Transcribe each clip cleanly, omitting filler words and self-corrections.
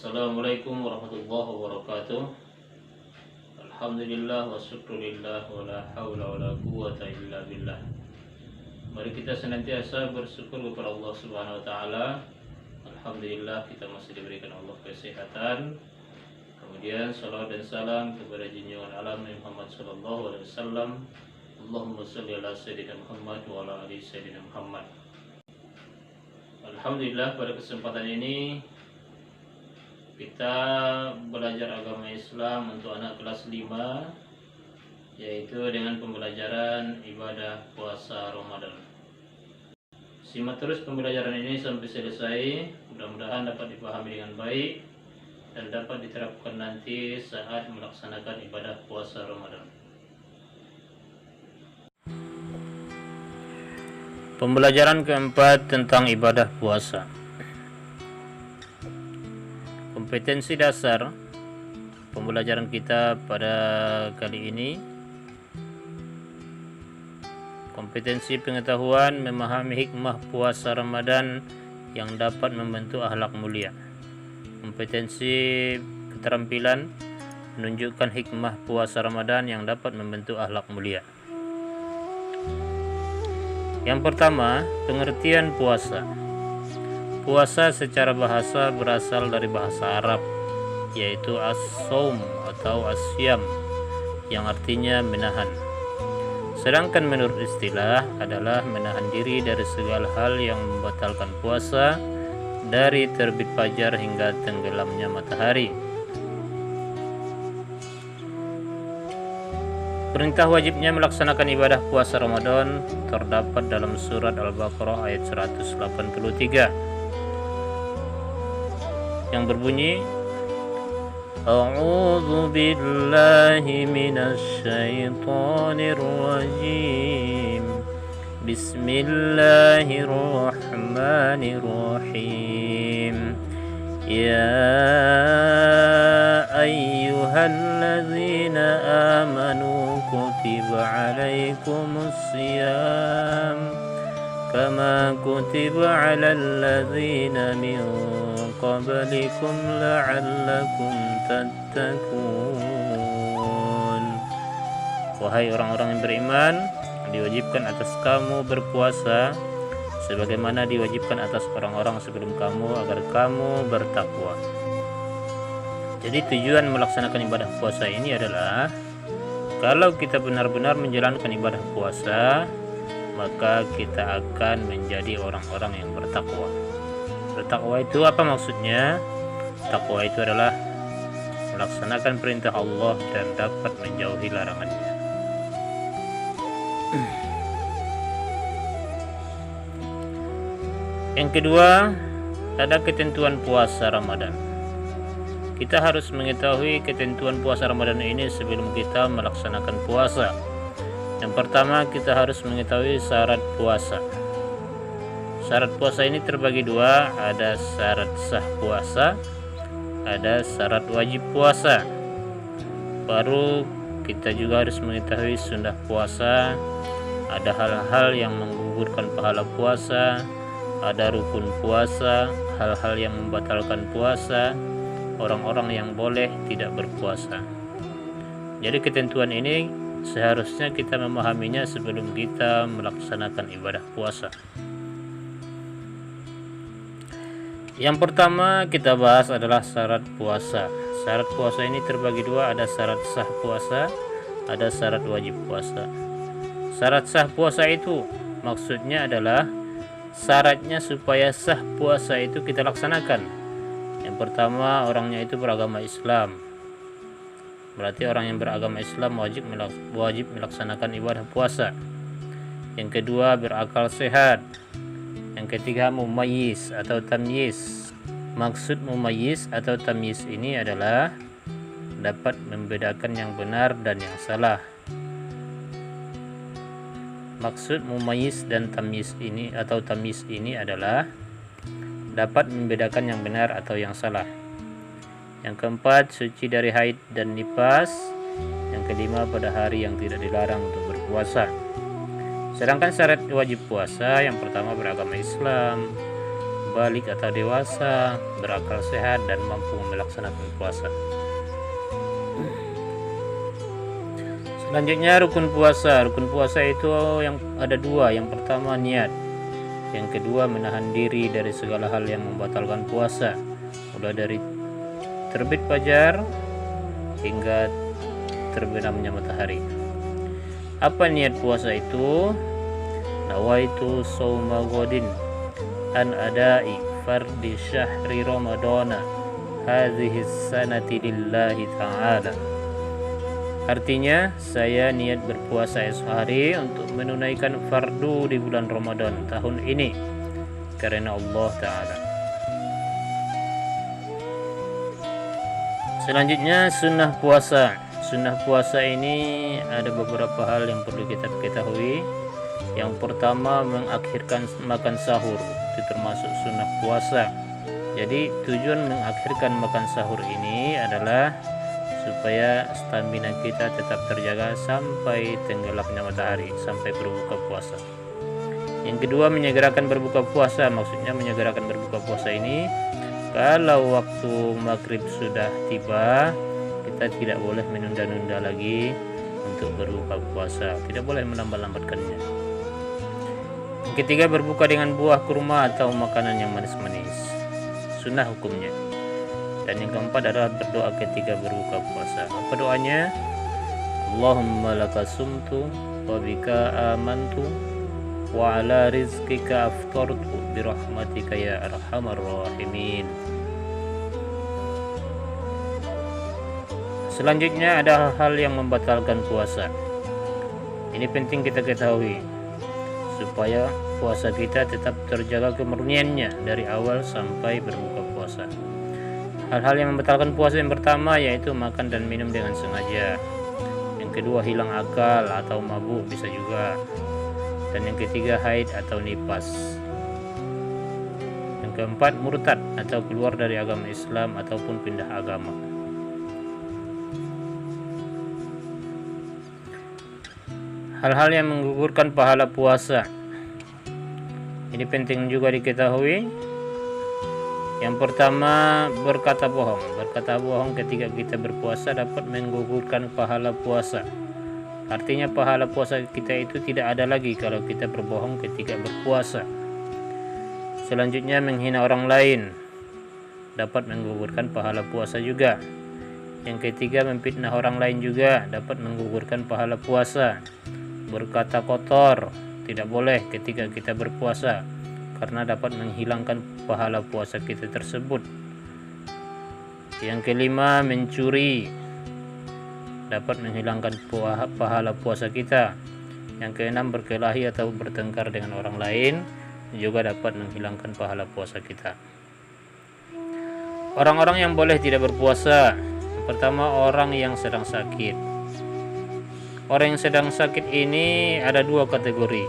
Assalamualaikum warahmatullahi wabarakatuh. Alhamdulillah wa syukurillah wa la hawla wa la quwata illa billah. Mari kita senantiasa bersyukur kepada Allah Subhanahu wa taala. Alhamdulillah kita masih diberikan Allah kesehatan. Kemudian salawat dan salam kepada junjungan alam Nabi Muhammad sallallahu alaihi wasallam. Allahumma shalli ala sayyidina Muhammad wa ala ali sayyidina Muhammad. Alhamdulillah pada kesempatan ini kita belajar agama Islam untuk anak kelas 5, yaitu dengan pembelajaran ibadah puasa Ramadan. Simak terus pembelajaran ini sampai selesai, mudah-mudahan dapat dipahami dengan baik dan dapat diterapkan nanti saat melaksanakan ibadah puasa Ramadan. Pembelajaran keempat tentang ibadah puasa. Kompetensi dasar pembelajaran kita pada kali ini, kompetensi pengetahuan memahami hikmah puasa Ramadan yang dapat membentuk akhlak mulia. Kompetensi keterampilan menunjukkan hikmah puasa Ramadan yang dapat membentuk akhlak mulia. Yang pertama, pengertian puasa. Puasa secara bahasa berasal dari bahasa Arab, yaitu as-saum atau as-syam, yang artinya menahan. Sedangkan menurut istilah adalah menahan diri dari segala hal yang membatalkan puasa, dari terbit fajar hingga tenggelamnya matahari. Perintah wajibnya melaksanakan ibadah puasa Ramadan terdapat dalam surat Al-Baqarah ayat 183 yang berbunyi, A'udzu billahi minasy syaithanir rajim. Bismillahirrahmanirrahim. Ya ayyuhalladzina amanu kutiba 'alaikumus shiyam kama kutiba 'alal ladzina min qablikum la'allakum tattaqun. Wahai orang-orang yang beriman, diwajibkan atas kamu berpuasa sebagaimana diwajibkan atas orang-orang sebelum kamu agar kamu bertakwa. Jadi tujuan melaksanakan ibadah puasa ini adalah kalau kita benar-benar menjalankan ibadah puasa, maka kita akan menjadi orang-orang yang bertakwa. Bertakwa itu apa maksudnya? Takwa itu adalah melaksanakan perintah Allah dan dapat menjauhi larangannya. Yang kedua, ada ketentuan puasa Ramadan. Kita harus mengetahui ketentuan puasa Ramadan ini sebelum kita melaksanakan puasa. Yang pertama, kita harus mengetahui syarat puasa. Syarat puasa ini terbagi dua, ada syarat sah puasa, ada syarat wajib puasa. Baru kita juga harus mengetahui sunnah puasa, ada hal-hal yang menggugurkan pahala puasa, ada rukun puasa, hal-hal yang membatalkan puasa, orang-orang yang boleh tidak berpuasa. Jadi ketentuan ini seharusnya kita memahaminya sebelum kita melaksanakan ibadah puasa. Yang pertama kita bahas adalah syarat puasa. Syarat puasa ini terbagi dua, ada syarat sah puasa, ada syarat wajib puasa. Syarat sah puasa itu maksudnya adalah syaratnya supaya sah puasa itu kita laksanakan. Yang pertama, orangnya itu beragama Islam. Berarti orang yang beragama Islam wajib melaksanakan ibadah puasa. Yang kedua, berakal sehat. Yang ketiga, mumayyiz atau tamyiz. Maksud mumayyiz atau tamyiz ini adalah dapat membedakan yang benar dan yang salah. Maksud mumayyiz dan tamyiz ini atau tamyiz ini adalah dapat membedakan yang benar atau yang salah. Yang keempat, suci dari haid dan nifas. Yang kelima, pada hari yang tidak dilarang untuk berpuasa. Sedangkan syarat wajib puasa, yang pertama beragama Islam, balik atau dewasa, berakal sehat dan mampu melaksanakan puasa. Selanjutnya rukun puasa. Rukun puasa itu yang ada dua. Yang pertama niat. Yang kedua menahan diri dari segala hal yang membatalkan puasa. Mulai dari terbit fajar hingga terbenamnya matahari. Apa niat puasa itu? Nawaitu shauma ghadin an adai fardi syahri ramadana hadhihi sanati lillahi ta'ala. Artinya, saya niat berpuasa esok hari untuk menunaikan fardu di bulan Ramadan tahun ini karena Allah Ta'ala. Selanjutnya sunnah puasa. Sunnah puasa ini ada beberapa hal yang perlu kita ketahui. Yang pertama, mengakhirkan makan sahur. Itu termasuk sunnah puasa. Jadi tujuan mengakhirkan makan sahur ini adalah supaya stamina kita tetap terjaga sampai tenggelamnya matahari, sampai berbuka puasa. Yang kedua, menyegerakan berbuka puasa. Maksudnya menyegerakan berbuka puasa ini, kalau waktu maghrib sudah tiba, kita tidak boleh menunda-nunda lagi untuk berbuka puasa, tidak boleh melambat-lambatkannya. Yang ketiga, berbuka dengan buah kurma atau makanan yang manis-manis, sunnah hukumnya. Dan yang keempat adalah berdoa ketika berbuka puasa. Apa doanya? Allahumma laka sumtu wa bika amantu wa ala rizqika aftartu birahmatika ya arhamar rahimin. Selanjutnya ada hal yang membatalkan puasa. Ini penting kita ketahui supaya puasa kita tetap terjaga kemurniannya dari awal sampai berbuka puasa. Hal-hal yang membatalkan puasa yang pertama yaitu makan dan minum dengan sengaja. Yang kedua, hilang akal atau mabuk bisa juga. Dan yang ketiga, haid atau nifas. Yang keempat, murtad atau keluar dari agama Islam ataupun pindah agama. Hal-hal yang menggugurkan pahala puasa. Ini penting juga diketahui. Yang pertama, berkata bohong. Berkata bohong ketika kita berpuasa dapat menggugurkan pahala puasa. Artinya pahala puasa kita itu tidak ada lagi kalau kita berbohong ketika berpuasa. Selanjutnya, menghina orang lain dapat menggugurkan pahala puasa juga. Yang ketiga, memfitnah orang lain juga dapat menggugurkan pahala puasa. Berkata kotor tidak boleh ketika kita berpuasa, karena dapat menghilangkan pahala puasa kita tersebut. Yang kelima, mencuri dapat menghilangkan pahala puasa kita. Yang keenam, berkelahi atau bertengkar dengan orang lain juga dapat menghilangkan pahala puasa kita. Orang-orang yang boleh tidak berpuasa. Yang pertama, orang yang sedang sakit. Orang yang sedang sakit ini ada dua kategori.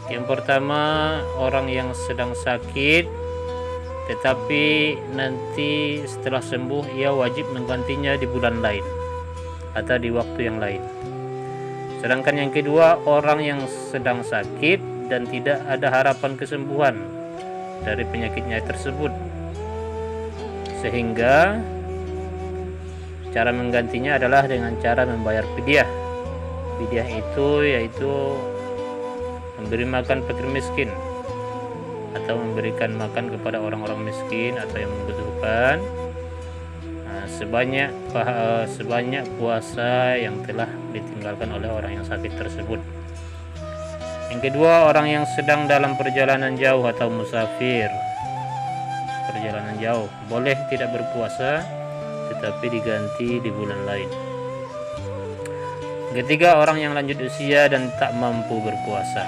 Yang pertama, orang yang sedang sakit tetapi nanti setelah sembuh ia wajib menggantinya di bulan lain atau di waktu yang lain. Sedangkan yang kedua, orang yang sedang sakit dan tidak ada harapan kesembuhan dari penyakitnya tersebut, sehingga cara menggantinya adalah dengan cara membayar fidyah. Fidyah itu yaitu memberi makan fakir miskin atau memberikan makan kepada orang-orang miskin atau yang membutuhkan sebanyak puasa yang telah ditinggalkan oleh orang yang sakit tersebut. Yang kedua, orang yang sedang dalam perjalanan jauh atau musafir. Perjalanan jauh boleh tidak berpuasa tetapi diganti di bulan lain. Ketiga, orang yang lanjut usia dan tak mampu berpuasa.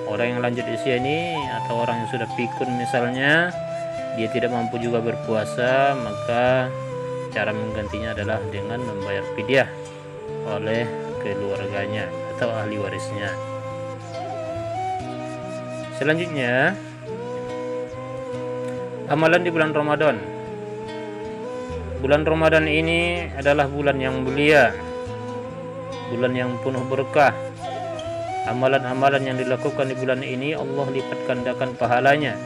Orang yang lanjut usia ini atau orang yang sudah pikun misalnya, dia tidak mampu juga berpuasa, maka cara menggantinya adalah dengan membayar fidyah oleh keluarganya atau ahli warisnya. Selanjutnya, amalan di bulan Ramadan. Bulan Ramadan ini adalah bulan yang mulia, bulan yang penuh berkah. Amalan-amalan yang dilakukan di bulan ini Allah lipat gandakan pahalanya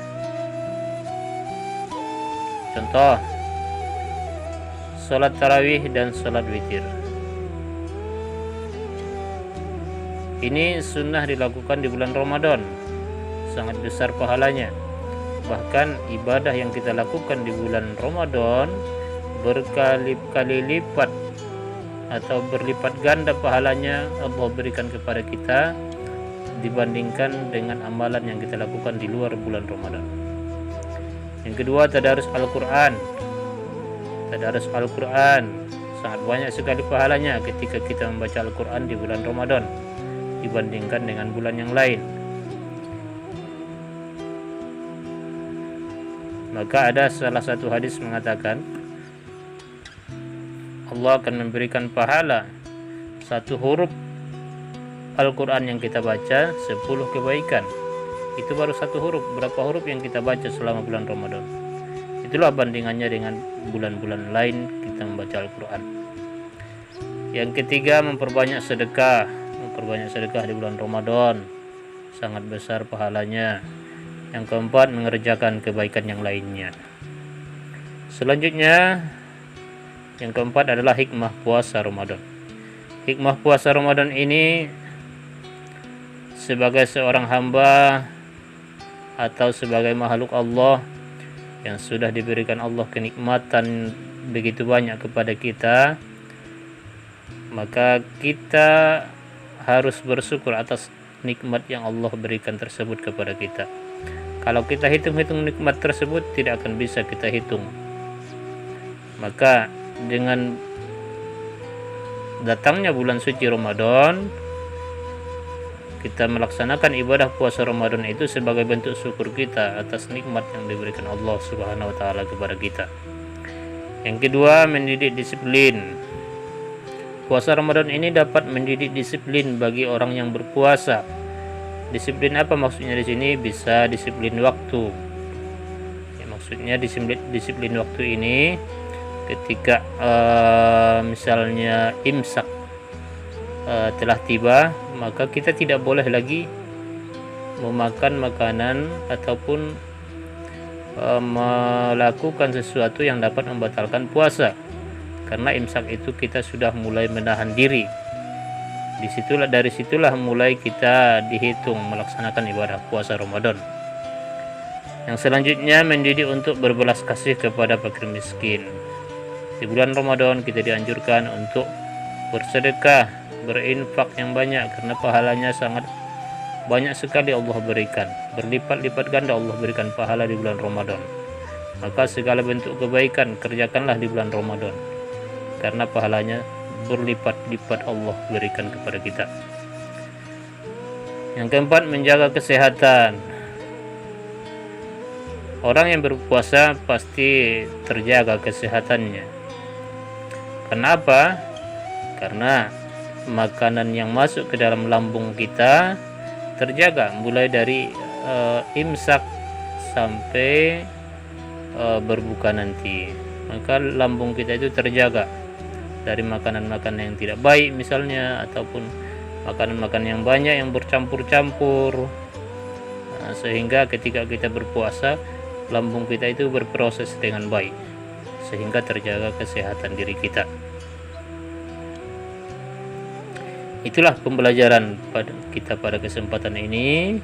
Contoh, sholat tarawih dan sholat witir. Ini sunnah dilakukan di bulan Ramadan, sangat besar pahalanya. Bahkan ibadah yang kita lakukan di bulan Ramadan berkali-kali lipat atau berlipat ganda pahalanya Allah berikan kepada kita dibandingkan dengan amalan yang kita lakukan di luar bulan Ramadan. Yang kedua, tadarus Al-Quran. Tadarus Al-Quran sangat banyak sekali pahalanya ketika kita membaca Al-Quran di bulan Ramadan dibandingkan dengan bulan yang lain. Maka ada salah satu hadis mengatakan Allah akan memberikan pahala satu huruf Al-Quran yang kita baca 10 kebaikan. Itu baru satu huruf. Berapa huruf yang kita baca selama bulan Ramadan? Itulah bandingannya dengan bulan-bulan lain kita membaca Al-Quran. Yang ketiga, memperbanyak sedekah. Memperbanyak sedekah di bulan Ramadan sangat besar pahalanya. Yang keempat, mengerjakan kebaikan yang lainnya. Selanjutnya, yang keempat adalah hikmah puasa Ramadan. Hikmah puasa Ramadan ini sebagai seorang hamba atau sebagai makhluk Allah yang sudah diberikan Allah kenikmatan begitu banyak kepada kita, maka kita harus bersyukur atas nikmat yang Allah berikan tersebut kepada kita. Kalau kita hitung-hitung nikmat tersebut tidak akan bisa kita hitung. Maka dengan datangnya bulan suci Ramadan, kita melaksanakan ibadah puasa Ramadan itu sebagai bentuk syukur kita atas nikmat yang diberikan Allah Subhanahu wa taala kepada kita. Yang kedua, mendidik disiplin. Puasa Ramadan ini dapat mendidik disiplin bagi orang yang berpuasa. Disiplin apa maksudnya di sini? Bisa disiplin waktu. Ya, maksudnya disiplin waktu ini ketika misalnya imsak telah tiba, maka kita tidak boleh lagi memakan makanan ataupun melakukan sesuatu yang dapat membatalkan puasa, karena imsak itu kita sudah mulai menahan diri. Dari situlah mulai kita dihitung melaksanakan ibadah puasa Ramadan. Yang selanjutnya, mendidik untuk berbelas kasih kepada fakir miskin. Di bulan Ramadan kita dianjurkan untuk bersedekah, berinfak yang banyak, karena pahalanya sangat banyak sekali Allah berikan. Berlipat-lipat ganda Allah berikan pahala di bulan Ramadan. Maka segala bentuk kebaikan kerjakanlah di bulan Ramadan, karena pahalanya berlipat-lipat Allah berikan kepada kita. Yang keempat, menjaga kesehatan. Orang yang berpuasa pasti terjaga kesehatannya. Kenapa? Karena makanan yang masuk ke dalam lambung kita terjaga mulai dari imsak sampai berbuka nanti. Maka lambung kita itu terjaga dari makanan-makanan yang tidak baik misalnya, ataupun makanan-makanan yang banyak yang bercampur-campur. Sehingga ketika kita berpuasa, lambung kita itu berproses dengan baik, sehingga terjaga kesehatan diri kita. Itulah pembelajaran kita pada kesempatan ini.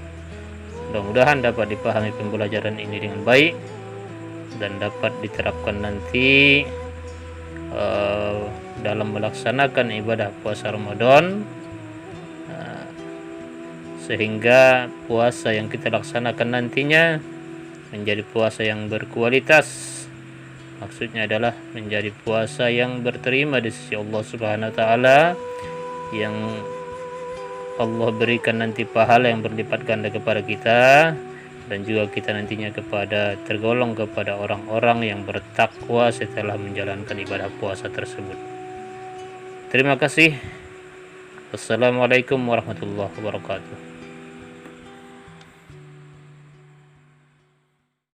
Mudah-mudahan dapat dipahami pembelajaran ini dengan baik dan dapat diterapkan nanti dalam melaksanakan ibadah puasa Ramadan, sehingga puasa yang kita laksanakan nantinya menjadi puasa yang berkualitas. Maksudnya adalah menjadi puasa yang berterima di sisi Allah Subhanahu wa taala, yang Allah berikan nanti pahala yang berlipat ganda kepada kita, dan juga kita nantinya tergolong kepada orang-orang yang bertakwa setelah menjalankan ibadah puasa tersebut. Terima kasih. Wassalamualaikum warahmatullahi wabarakatuh.